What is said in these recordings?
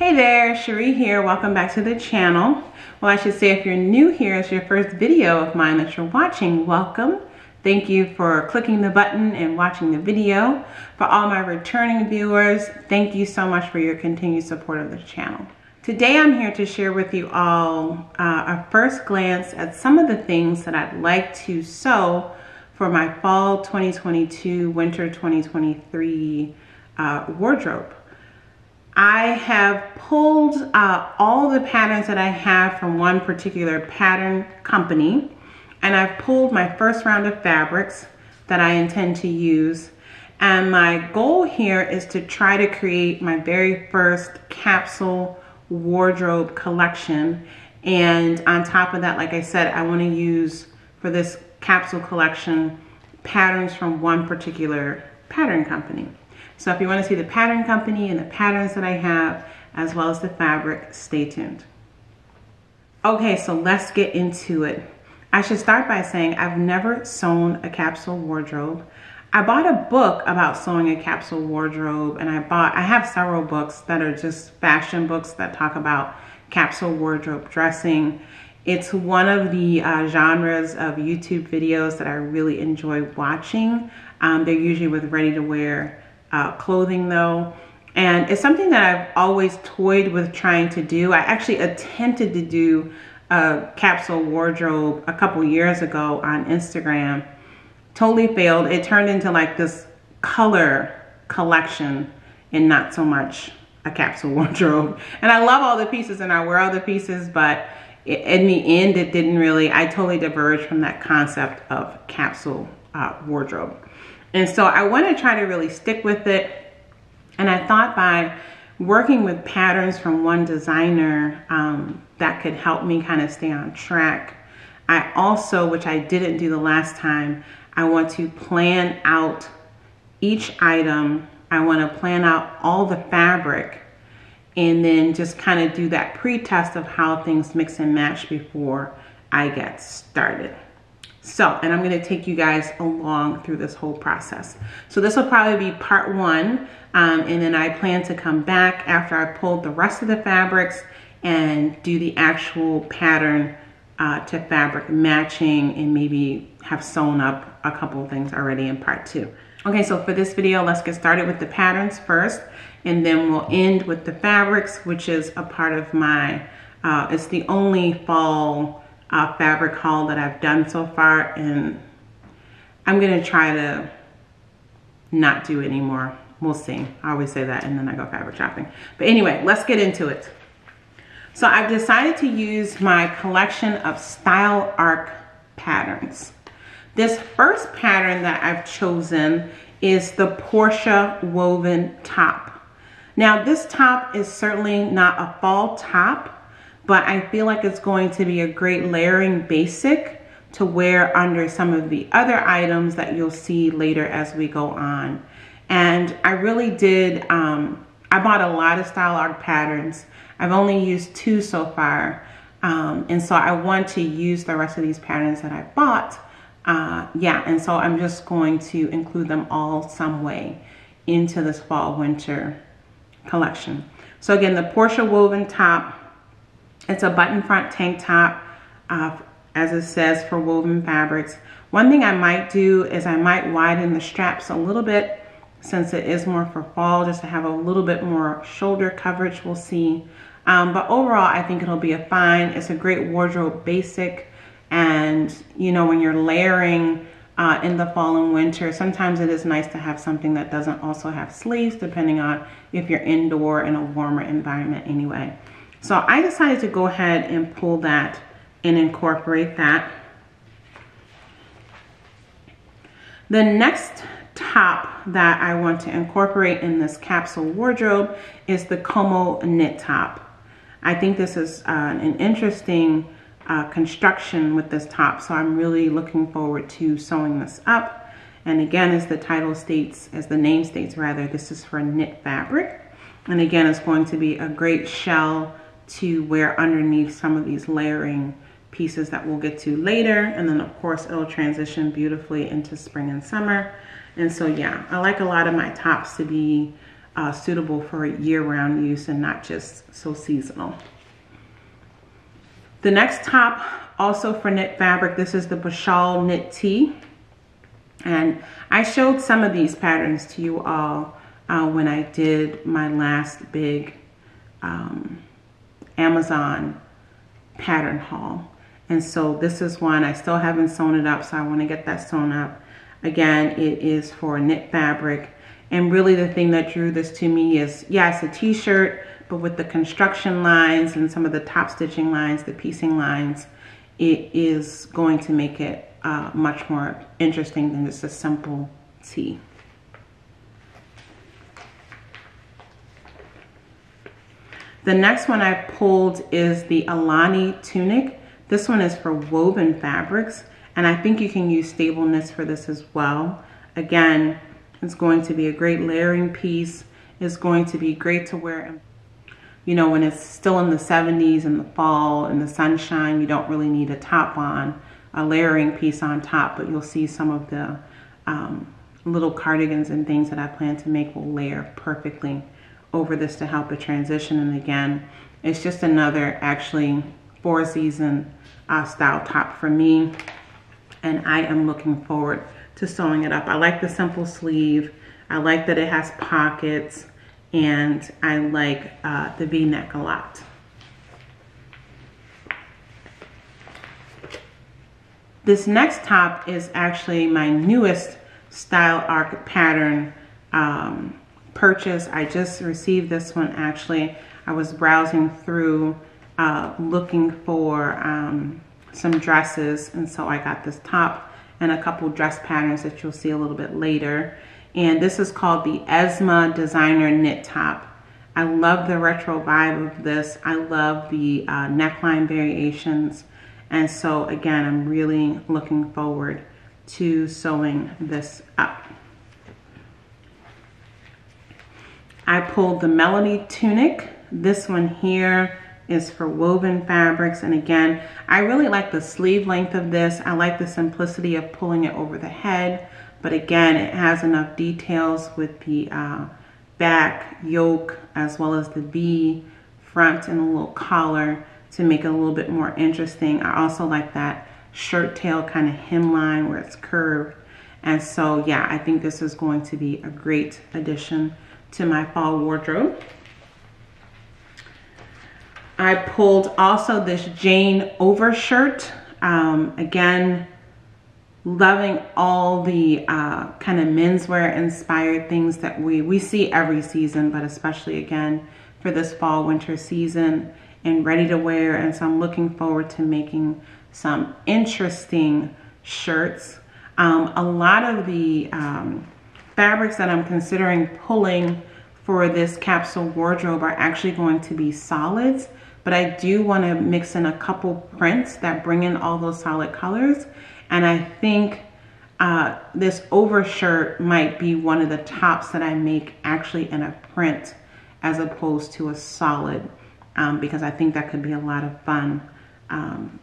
Hey there, Cherie here. Welcome back to the channel. Well, I should say if you're new here, it's your first video of mine that you're watching, welcome. Thank you for clicking the button and watching the video. For all my returning viewers, thank you so much for your continued support of the channel. Today I'm here to share with you all a first glance at some of the things that I'd like to sew for my fall 2022, winter 2023 wardrobe. I have pulled all the patterns that I have from one particular pattern company, and I've pulled my first round of fabrics that I intend to use. And my goal here is to try to create my very first capsule wardrobe collection. And on top of that, like I said, I want to use for this capsule collection patterns from one particular pattern company. So if you want to see the pattern company and the patterns that I have, as well as the fabric, stay tuned. Okay, so let's get into it. I should start by saying I've never sewn a capsule wardrobe. I bought a book about sewing a capsule wardrobe, and I have several books that are just fashion books that talk about capsule wardrobe dressing. It's one of the genres of YouTube videos that I really enjoy watching. They're usually with ready-to-wear clothing though, and it's something that I've always toyed with trying to do. I actually attempted to do a capsule wardrobe a couple years ago on Instagram. Totally failed. It turned into like this color collection and not so much a capsule wardrobe. And I love all the pieces and I wear all the pieces, but in the end it didn't really, I totally diverged from that concept of capsule wardrobe. And so I want to try to really stick with it. And I thought by working with patterns from one designer that could help me kind of stay on track. I also, which I didn't do the last time, I want to plan out each item. I want to plan out all the fabric and then just kind of do that pre-test of how things mix and match before I get started. So, and I'm going to take you guys along through this whole process. So this will probably be part one. And then I plan to come back after I pulled the rest of the fabrics and do the actual pattern to fabric matching and maybe have sewn up a couple of things already in part two. Okay, so for this video, let's get started with the patterns first, and then we'll end with the fabrics, which is a part of my, it's the only fall fabric haul that I've done so far, and I'm gonna try to not do anymore. We'll see. I always say that and then I go fabric shopping. But anyway, let's get into it. So I've decided to use my collection of Style Arc patterns. This first pattern that I've chosen is the Portia woven top. Now this top is certainly not a fall top, but I feel like it's going to be a great layering basic to wear under some of the other items that you'll see later as we go on. And I really did, I bought a lot of Style Arc patterns. I've only used 2 so far. And so I want to use the rest of these patterns that I bought. And so I'm just going to include them all some way into this fall winter collection. So again, the Portia woven top. It's a button front tank top, as it says, for woven fabrics. One thing I might do is I might widen the straps a little bit since it is more for fall, just to have a little bit more shoulder coverage, we'll see. But overall, I think it'll be it's a great wardrobe basic. And you know, when you're layering in the fall and winter, sometimes it is nice to have something that doesn't also have sleeves, depending on if you're indoor in a warmer environment anyway. So I decided to go ahead and pull that and incorporate that. The next top that I want to incorporate in this capsule wardrobe is the Como knit top. I think this is an interesting construction with this top, so I'm really looking forward to sewing this up. And again, as the title states, as the name states rather, this is for knit fabric. And again, it's going to be a great shell to wear underneath some of these layering pieces that we'll get to later. And then of course it'll transition beautifully into spring and summer. And so yeah, I like a lot of my tops to be suitable for year-round use and not just so seasonal. The next top, also for knit fabric, this is the Capsule knit tee. And I showed some of these patterns to you all when I did my last big Amazon pattern haul. And so this is one, I still haven't sewn it up, so I want to get that sewn up. Again, it is for knit fabric. And really the thing that drew this to me is, yeah, it's a t-shirt, but with the construction lines and some of the top stitching lines, the piecing lines, it is going to make it much more interesting than just a simple tee. The next one I pulled is the Alani tunic. This one is for woven fabrics, and I think you can use stable knits for this as well. Again, it's going to be a great layering piece. It's going to be great to wear, you know, when it's still in the 70s in the fall and the sunshine. You don't really need a top on, a layering piece on top, but you'll see some of the little cardigans and things that I plan to make will layer perfectly over this to help it transition. And again, it's just another actually 4-season style top for me, and I am looking forward to sewing it up. I like the simple sleeve. I like that it has pockets, and I like the V-neck a lot. This next top is actually my newest style arc pattern purchase. I just received this one actually. I was browsing through looking for some dresses, and so I got this top and a couple dress patterns that you'll see a little bit later. And this is called the Esma Designer Knit Top. I love the retro vibe of this. I love the neckline variations. And so again, I'm really looking forward to sewing this up. I pulled the Melody tunic. This one here is for woven fabrics. And again, I really like the sleeve length of this. I like the simplicity of pulling it over the head. But again, it has enough details with the back yoke as well as the V front and a little collar to make it a little bit more interesting. I also like that shirt tail kind of hemline where it's curved. And so yeah, I think this is going to be a great addition to my fall wardrobe. I pulled also this Jane overshirt. Again, loving all the kind of menswear inspired things that we see every season, but especially again for this fall winter season and ready to wear. And so I'm looking forward to making some interesting shirts. A lot of the fabrics that I'm considering pulling for this capsule wardrobe are actually going to be solids, but I do want to mix in a couple prints that bring in all those solid colors. And I think this overshirt might be one of the tops that I make actually in a print as opposed to a solid, because I think that could be a lot of fun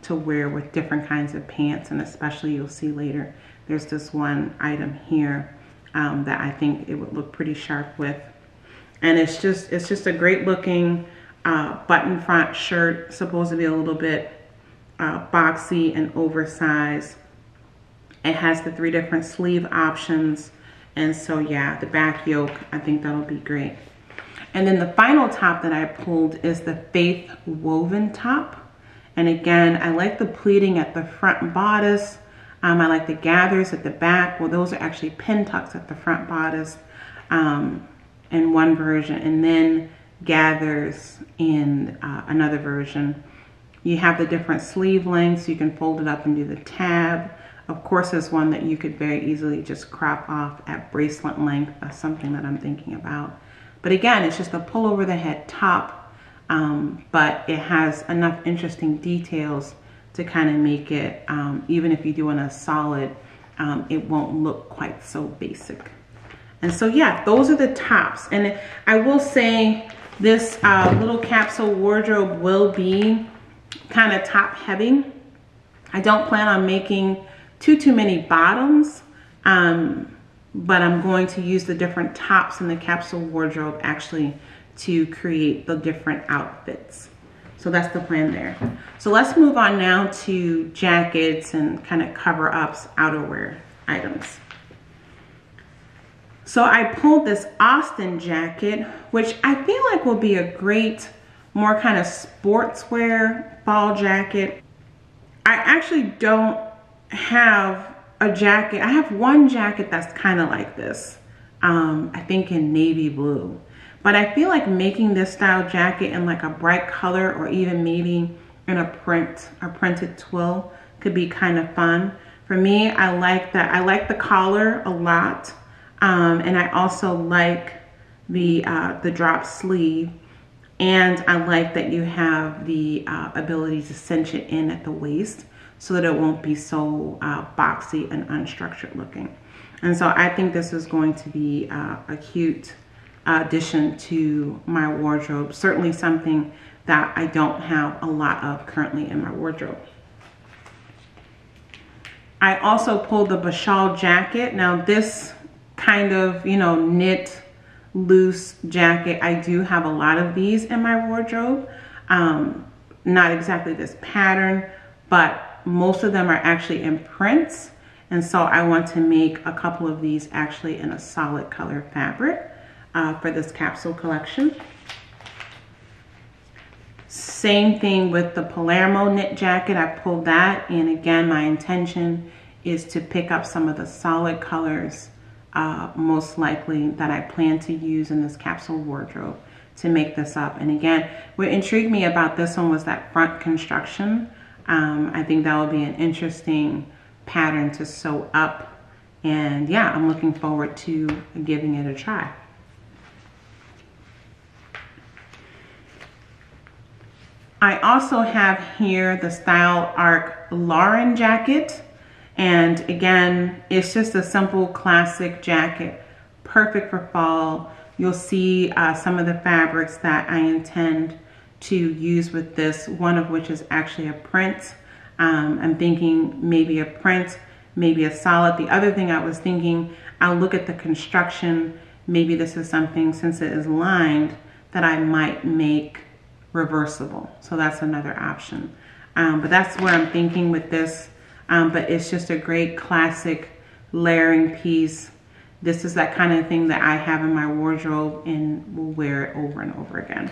to wear with different kinds of pants. And especially you'll see later, there's this one item here that I think it would look pretty sharp with. And it's just a great looking button front shirt, supposed to be a little bit boxy and oversized. It has the 3 different sleeve options. And so yeah, the back yoke, I think that'll be great. And then the final top that I pulled is the Faith woven top. And again, I like the pleating at the front bodice. I like the gathers at the back. Well, those are actually pin tucks at the front bodice in one version, and then gathers in another version. You have the different sleeve lengths. You can fold it up and do the tab. Of course, there's one that you could very easily just crop off at bracelet length. That's something that I'm thinking about. But again, it's just a pull over the head top, but it has enough interesting details to kind of make it, even if you're doing a solid, it won't look quite so basic. And so yeah, those are the tops. And I will say this little capsule wardrobe will be kind of top heavy. I don't plan on making too many bottoms. but I'm going to use the different tops in the capsule wardrobe actually to create the different outfits. So that's the plan there. So let's move on now to jackets and kind of cover ups, outerwear items. So I pulled this Austin jacket, which I feel like will be a great, more kind of sportswear fall jacket. I actually don't have a jacket. I have one jacket that's kind of like this, I think in navy blue. But I feel like making this style jacket in like a bright color, or even maybe in a printed twill, could be kind of fun. For me, I like that. I like the collar a lot. And I also like the drop sleeve, and I like that you have the ability to cinch it in at the waist so that it won't be so boxy and unstructured looking. And so I think this is going to be a cute addition to my wardrobe. Certainly something that I don't have a lot of currently in my wardrobe. I also pulled the Capsule jacket. Now this kind of, you know, knit loose jacket, I do have a lot of these in my wardrobe. Not exactly this pattern, but most of them are actually in prints. And so I want to make a couple of these actually in a solid color fabric for this capsule collection. Same thing with the Palermo knit jacket. I pulled that, and again, my intention is to pick up some of the solid colors most likely that I plan to use in this capsule wardrobe to make this up. And again, what intrigued me about this one was that front construction. I think that will be an interesting pattern to sew up, and yeah, I'm looking forward to giving it a try. I also have here the Style Arc Lauren jacket. And again, it's just a simple classic jacket, perfect for fall. You'll see some of the fabrics that I intend to use with this, one of which is actually a print. I'm thinking maybe a print, maybe a solid. The other thing I was thinking, I'll look at the construction. Maybe this is something, since it is lined, that I might make reversible. So that's another option. But that's where I'm thinking with this. But it's just a great classic layering piece. This is that kind of thing that I have in my wardrobe and will wear it over and over again.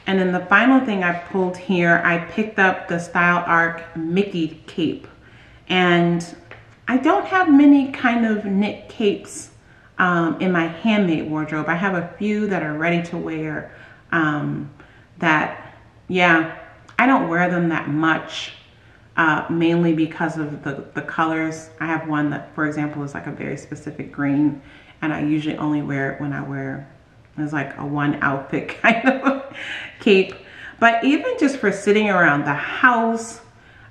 And then the final thing I pulled here, I picked up the Style Arc Mickey cape. And I don't have many kind of knit capes in my handmade wardrobe. I have a few that are ready to wear yeah, I don't wear them that much, mainly because of the colors. I have one that, for example, is like a very specific green, and I usually only wear it when I wear, it's like a one outfit kind of cape. But even just for sitting around the house,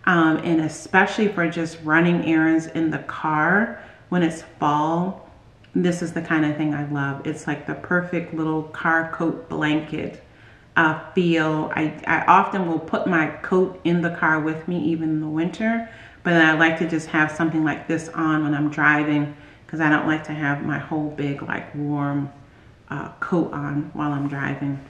and especially for just running errands in the car when it's fall, this is the kind of thing I love. It's like the perfect little car coat blanket feel. I often will put my coat in the car with me, even in the winter, but then I like to just have something like this on when I'm driving, because I don't like to have my whole big like warm coat on while I'm driving.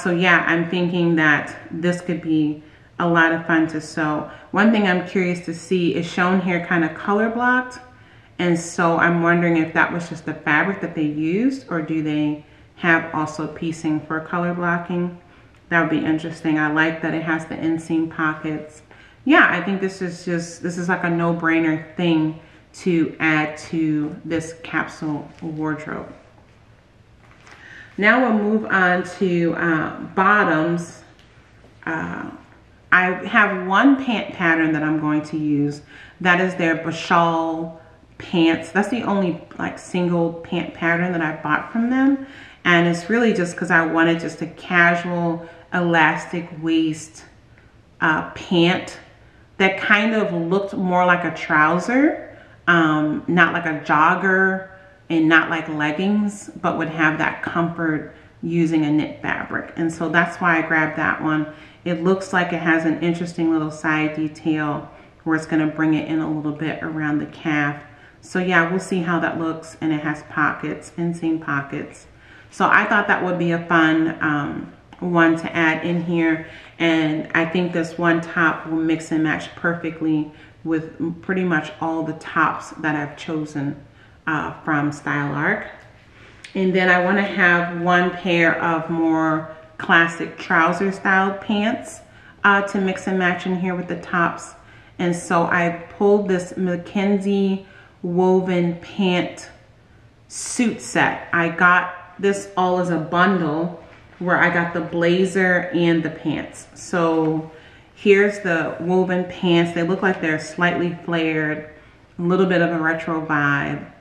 So yeah, I'm thinking that this could be a lot of fun to sew. One thing I'm curious to see is shown here kind of color blocked, and so I'm wondering if that was just the fabric that they used, or do they have also piecing for color blocking. That would be interesting. I like that it has the inseam pockets. Yeah, I think this is like a no-brainer thing to add to this capsule wardrobe. Now we'll move on to bottoms. I have one pant pattern that I'm going to use. That is their Capsule pants. That's the only like single pant pattern that I bought from them. And it's really just because I wanted just a casual elastic waist pant that kind of looked more like a trouser, not like a jogger and not like leggings, but would have that comfort using a knit fabric. And so that's why I grabbed that one. It looks like it has an interesting little side detail where it's going to bring it in a little bit around the calf. So yeah, we'll see how that looks. And it has pockets, inseam pockets. So I thought that would be a fun one to add in here. And I think this one top will mix and match perfectly with pretty much all the tops that I've chosen from Style Arc. And then I want to have one pair of more classic trouser style pants to mix and match in here with the tops. And so I pulled this Mackenzie woven pant suit set. I got this all as a bundle where I got the blazer and the pants. So here's the woven pants. They look like they're slightly flared, a little bit of a retro vibe.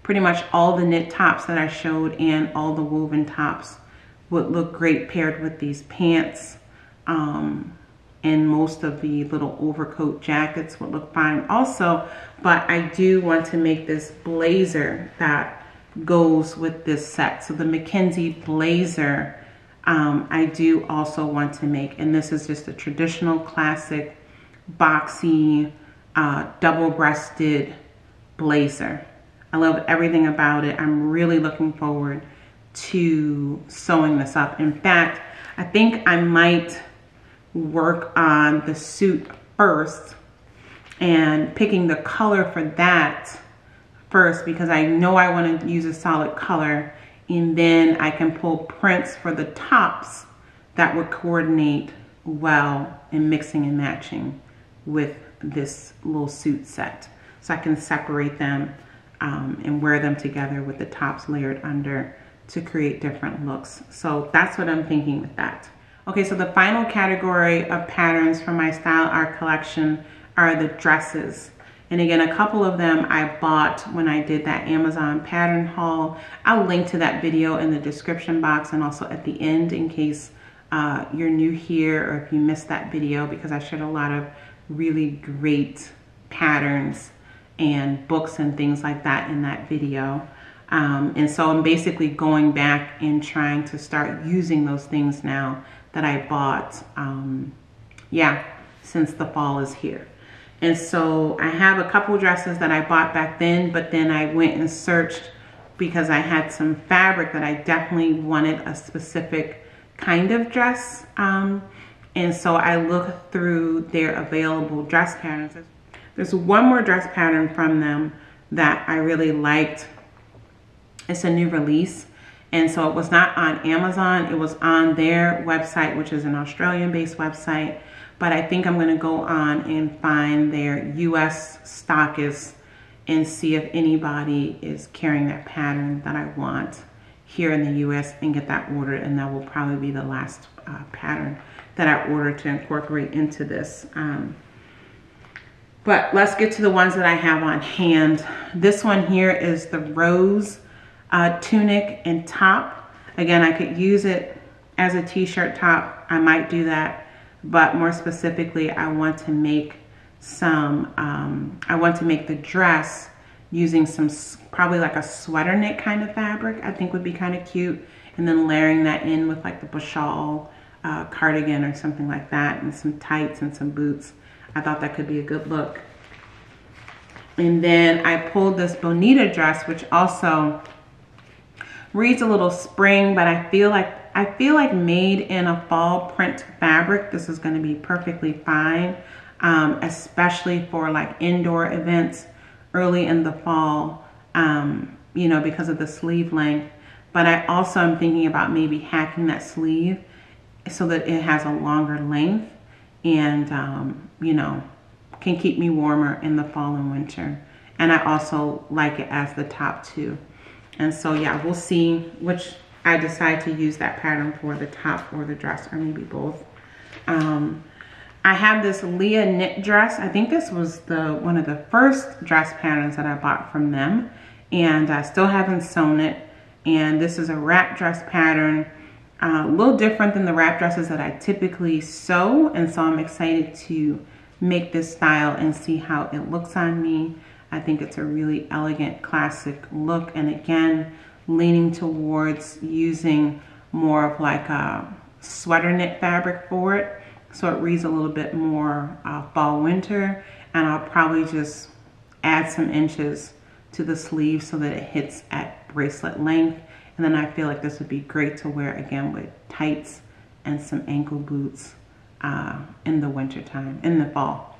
Pretty much all the knit tops that I showed and all the woven tops would look great paired with these pants. And most of the little overcoat jackets would look fine also. But I do want to make this blazer that goes with this set. So the Mackenzie blazer, I do also want to make. And this is just a traditional classic boxy double-breasted blazer. I love everything about it. I'm really looking forward to sewing this up. In fact, I think I might work on the suit first and picking the color for that first, because I know I want to use a solid color, and then I can pull prints for the tops that would coordinate well in mixing and matching with this little suit set. So I can separate them and wear them together with the tops layered under to create different looks. So that's what I'm thinking with that. Okay, so the final category of patterns from my Style Art collection are the dresses. And again, a couple of them I bought when I did that Amazon pattern haul. I'll link to that video in the description box and also at the end in case you're new here or if you missed that video, because I shared a lot of really great patterns and books and things like that in that video. And so I'm basically going back and trying to start using those things now that I bought, since the fall is here. And so I have a couple dresses that I bought back then, but then I went and searched because I had some fabric that I definitely wanted a specific kind of dress. And so I looked through their available dress patterns. There's one more dress pattern from them that I really liked. It's a new release. And so it was not on Amazon, it was on their website, which is an Australian-based website. But I think I'm gonna go on and find their US stockists and see if anybody is carrying that pattern that I want here in the US and get that ordered. And that will probably be the last pattern that I order to incorporate into this. But let's get to the ones that I have on hand. This one here is the rose tunic and top. Again, I could use it as a t-shirt top. I might do that, but more specifically, I want to make some, I want to make the dress using some, probably like a sweater knit kind of fabric, I think would be kind of cute. And then layering that in with like the bashal cardigan or something like that, and some tights and some boots. I thought that could be a good look. And then I pulled this bonita dress, which also reads a little spring, but I feel like made in a fall print fabric, this is going to be perfectly fine, especially for like indoor events early in the fall, you know, because of the sleeve length. But I also am thinking about maybe hacking that sleeve so that it has a longer length and, you know, can keep me warmer in the fall and winter. And I also like it as the top too. And so yeah, we'll see which I decide to use that pattern for, the top or the dress, or maybe both. I have this Leah knit dress. I think this was one of the first dress patterns that I bought from them, and I still haven't sewn it. And this is a wrap dress pattern, a little different than the wrap dresses that I typically sew. And so I'm excited to make this style and see how it looks on me. I think it's a really elegant, classic look. And again, leaning towards using more of like a sweater knit fabric for it. so it reads a little bit more fall winter, and I'll probably just add some inches to the sleeve so that it hits at bracelet length. And then I feel like this would be great to wear again with tights and some ankle boots in the winter time, in the fall.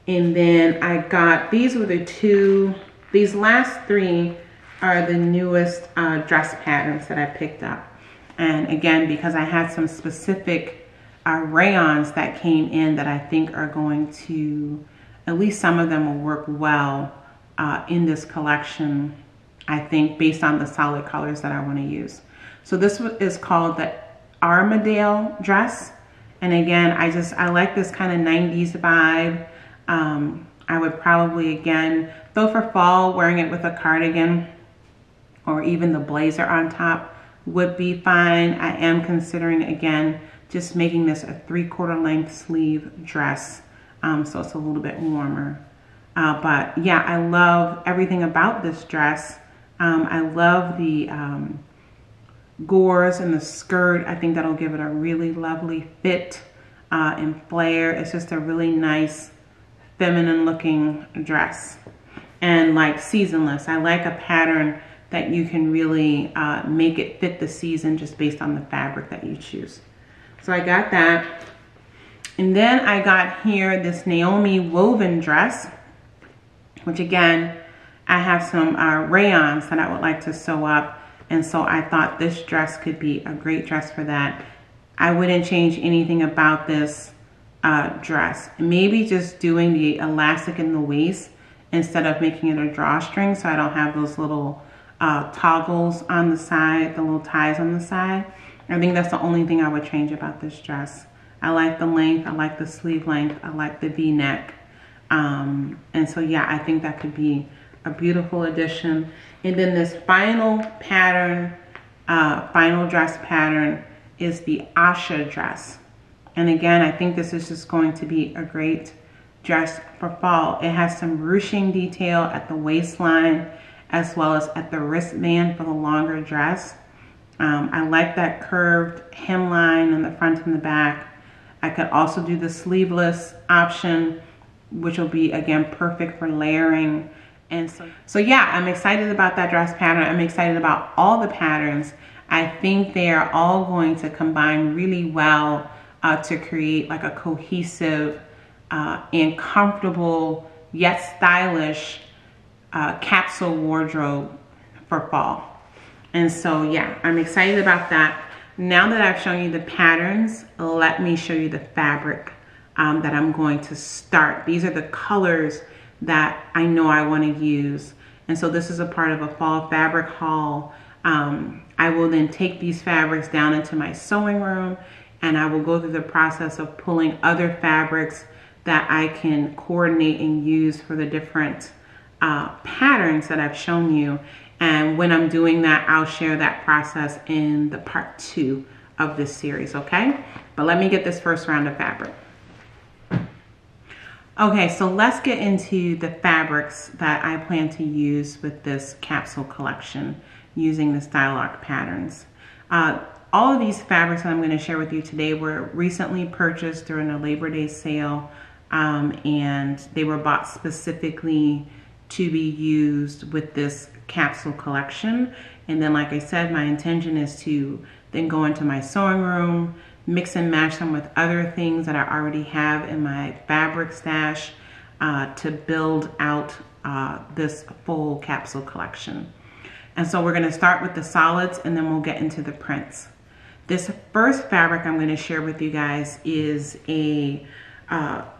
And then I got, these were the two, these last three are the newest dress patterns that I picked up. And again, because I had some specific rayons that came in that I think are going to, at least some of them will work well in this collection, I think, based on the solid colors that I want to use. So this is called the Armadale dress. And again, I like this kind of 90s vibe. I would probably, again, though for fall, wearing it with a cardigan or even the blazer on top would be fine. I am considering, again, just making this a 3/4 length sleeve dress. So it's a little bit warmer. But yeah, I love everything about this dress. I love the gores and the skirt. I think that'll give it a really lovely fit and flare. It's just a really nice feminine looking dress, and like seasonless. I like a pattern that you can really make it fit the season just based on the fabric that you choose. So I got that. And then I got here this Naomi woven dress, which again, I have some rayons that I would like to sew up. And so I thought this dress could be a great dress for that. I wouldn't change anything about this dress. Maybe just doing the elastic in the waist instead of making it a drawstring, so I don't have those little toggles on the side, the little ties on the side. I think that's the only thing I would change about this dress. I like the length, I like the sleeve length, I like the V-neck. And so yeah, I think that could be a beautiful addition. And then this final pattern, final dress pattern is the Asha dress. And again, I think this is just going to be a great dress for fall. It has some ruching detail at the waistline as well as at the wristband for the longer dress. I like that curved hemline in the front and the back. I could also do the sleeveless option, which will be, again, perfect for layering. And so yeah, I'm excited about that dress pattern. I'm excited about all the patterns. I think they are all going to combine really well to create like a cohesive and comfortable yet stylish capsule wardrobe for fall. And so yeah, I'm excited about that. Now that I've shown you the patterns, let me show you the fabric that I'm going to start. These are the colors that I know I want to use. And so this is a part of a fall fabric haul. I will then take these fabrics down into my sewing room, and I will go through the process of pulling other fabrics that I can coordinate and use for the different patterns that I've shown you. And when I'm doing that, I'll share that process in the part 2 of this series, okay? But let me get this first round of fabric. Okay, so let's get into the fabrics that I plan to use with this capsule collection using the Stylock patterns. All of these fabrics that I'm going to share with you today were recently purchased during a Labor Day sale, and they were bought specifically to be used with this capsule collection. And then, like I said, my intention is to then go into my sewing room, mix and match them with other things that I already have in my fabric stash to build out this full capsule collection. And so we're gonna start with the solids, and then we'll get into the prints. This first fabric I'm gonna share with you guys is a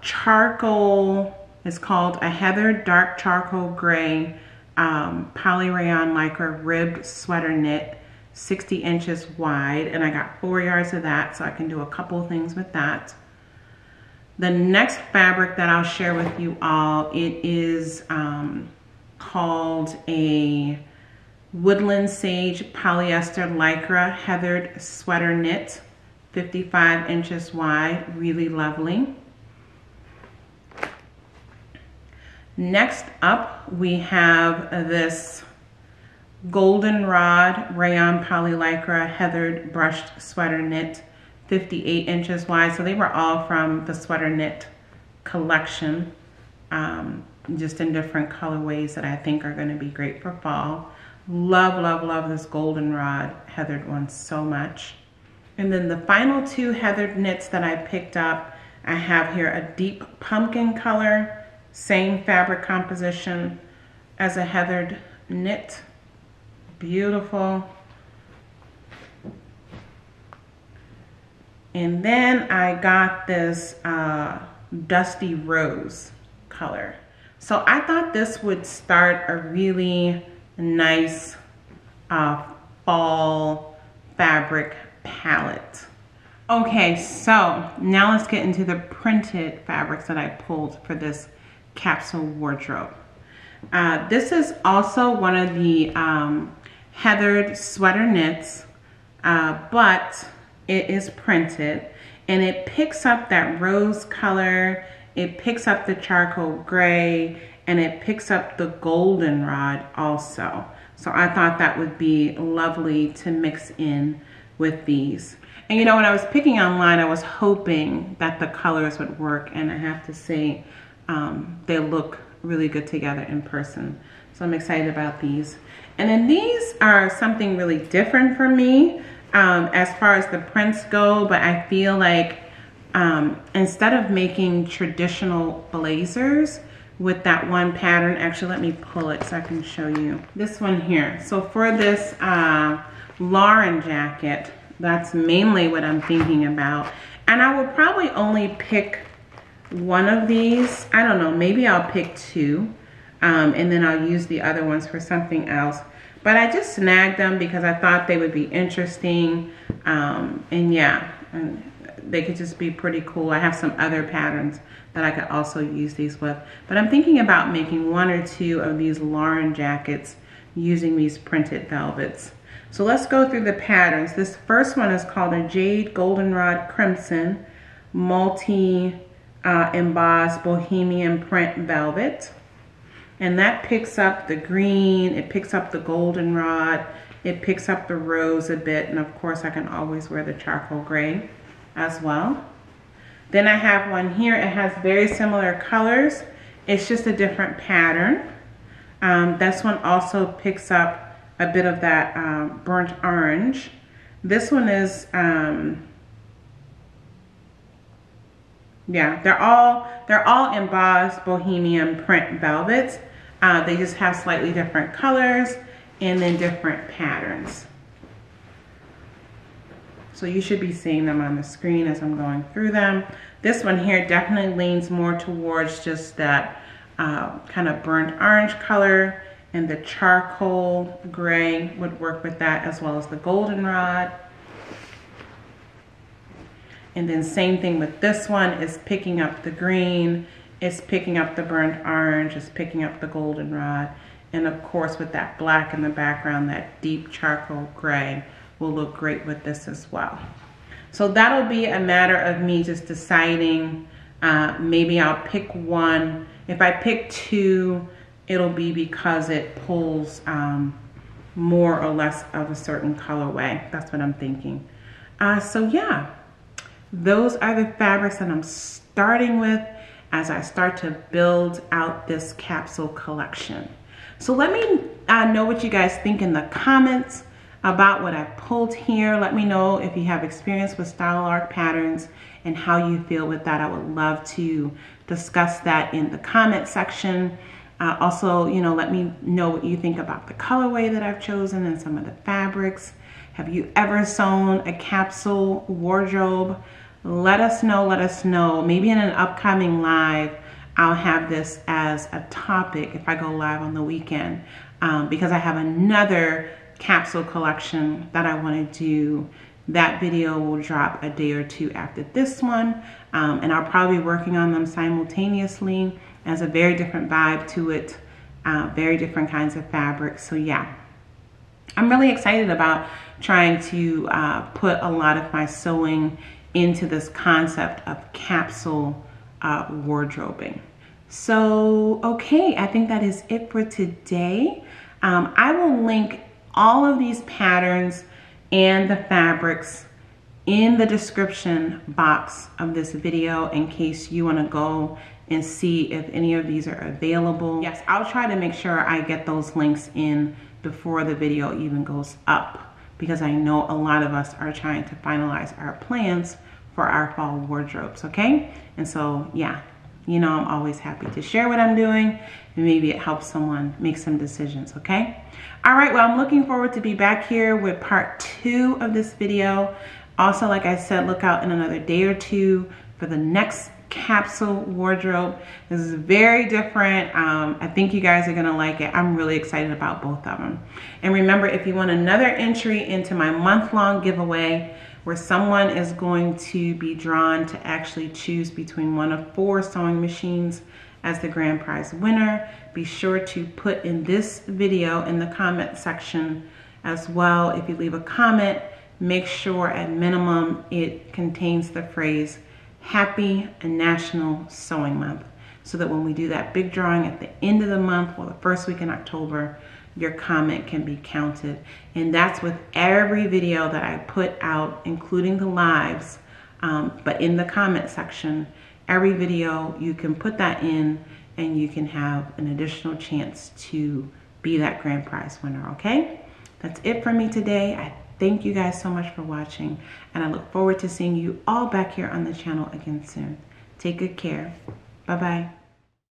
charcoal, it's called a Heather Dark Charcoal Gray poly rayon lycra ribbed sweater knit, 60 inches wide, and I got 4 yards of that, so I can do a couple things with that. The next fabric that I'll share with you all, it is called a Woodland Sage polyester lycra heathered sweater knit, 55 inches wide, really lovely. Next up, we have this Goldenrod rayon poly lycra heathered brushed sweater knit, 58 inches wide. So they were all from the Sweater Knit collection, just in different colorways that I think are going to be great for fall. Love, love, love this goldenrod heathered one so much. And then the final two heathered knits that I picked up, I have here a deep pumpkin color, same fabric composition as a heathered knit. Beautiful. And then I got this dusty rose color. So I thought this would start a really nice fall fabric palette. Okay, so now let's get into the printed fabrics that I pulled for this capsule wardrobe. This is also one of the heathered sweater knits, but it is printed and it picks up that rose color, it picks up the charcoal gray, and it picks up the goldenrod also. So I thought that would be lovely to mix in with these. And you know, when I was picking online, I was hoping that the colors would work, and I have to say they look really good together in person. So I'm excited about these. And then these are something really different for me as far as the prints go, but I feel like instead of making traditional blazers with that one pattern, actually let me pull it so I can show you. This one here. So for this Lauren jacket, that's mainly what I'm thinking about. And I will probably only pick one of these. I don't know, maybe I'll pick two, and then I'll use the other ones for something else. But I just snagged them because I thought they would be interesting. And yeah, and they could just be pretty cool. I have some other patterns that I could also use these with. But I'm thinking about making one or two of these Lauren jackets using these printed velvets. So let's go through the patterns. This first one is called a Jade Goldenrod Crimson Multi Embossed Bohemian Print Velvet. And that picks up the green, it picks up the goldenrod, it picks up the rose a bit, and of course I can always wear the charcoal gray as well. Then I have one here, it has very similar colors, it's just a different pattern. This one also picks up a bit of that burnt orange. This one is, yeah, they're all embossed Bohemian print velvets. They just have slightly different colors and then different patterns. So you should be seeing them on the screen as I'm going through them. This one here definitely leans more towards just that kind of burnt orange color, and the charcoal gray would work with that, as well as the goldenrod. And then same thing with this one, is picking up the green, it's picking up the burnt orange, it's picking up the goldenrod. And of course with that black in the background, that deep charcoal gray will look great with this as well. So that'll be a matter of me just deciding, maybe I'll pick one. If I pick two, it'll be because it pulls more or less of a certain colorway. That's what I'm thinking. So yeah, those are the fabrics that I'm starting with as I start to build out this capsule collection. So let me know what you guys think in the comments about what I've pulled here. Let me know if you have experience with style arc patterns and how you feel with that. I would love to discuss that in the comment section. Also, you know, let me know what you think about the colorway that I've chosen and some of the fabrics. Have you ever sewn a capsule wardrobe? Let us know, let us know. Maybe in an upcoming live, I'll have this as a topic if I go live on the weekend, because I have another capsule collection that I want to do. That video will drop a day or two after this one, and I'll probably be working on them simultaneously. Has a very different vibe to it, very different kinds of fabrics. So yeah, I'm really excited about trying to put a lot of my sewing into this concept of capsule wardrobing. So okay, I think that is it for today. I will link all of these patterns and the fabrics in the description box of this video in case you want to go and see if any of these are available. Yes, I'll try to make sure I get those links in before the video even goes up, because I know a lot of us are trying to finalize our plans for our fall wardrobes, okay? And so, yeah, you know, I'm always happy to share what I'm doing, and maybe it helps someone make some decisions, okay? All right, well, I'm looking forward to be back here with part 2 of this video. Also, like I said, look out in another day or two for the next capsule wardrobe. This is very different. I think you guys are gonna like it. I'm really excited about both of them. And remember, if you want another entry into my month-long giveaway where someone is going to be drawn to actually choose between one of 4 sewing machines as the grand prize winner, be sure to put in this video in the comment section as well. If you leave a comment, make sure at minimum it contains the phrase Happy National Sewing Month, so that when we do that big drawing at the end of the month or the first week in October, your comment can be counted. And that's with every video that I put out, including the lives, but in the comment section, every video you can put that in and you can have an additional chance to be that grand prize winner, okay? That's it for me today. Thank you guys so much for watching, and I look forward to seeing you all back here on the channel again soon. Take good care. Bye-bye.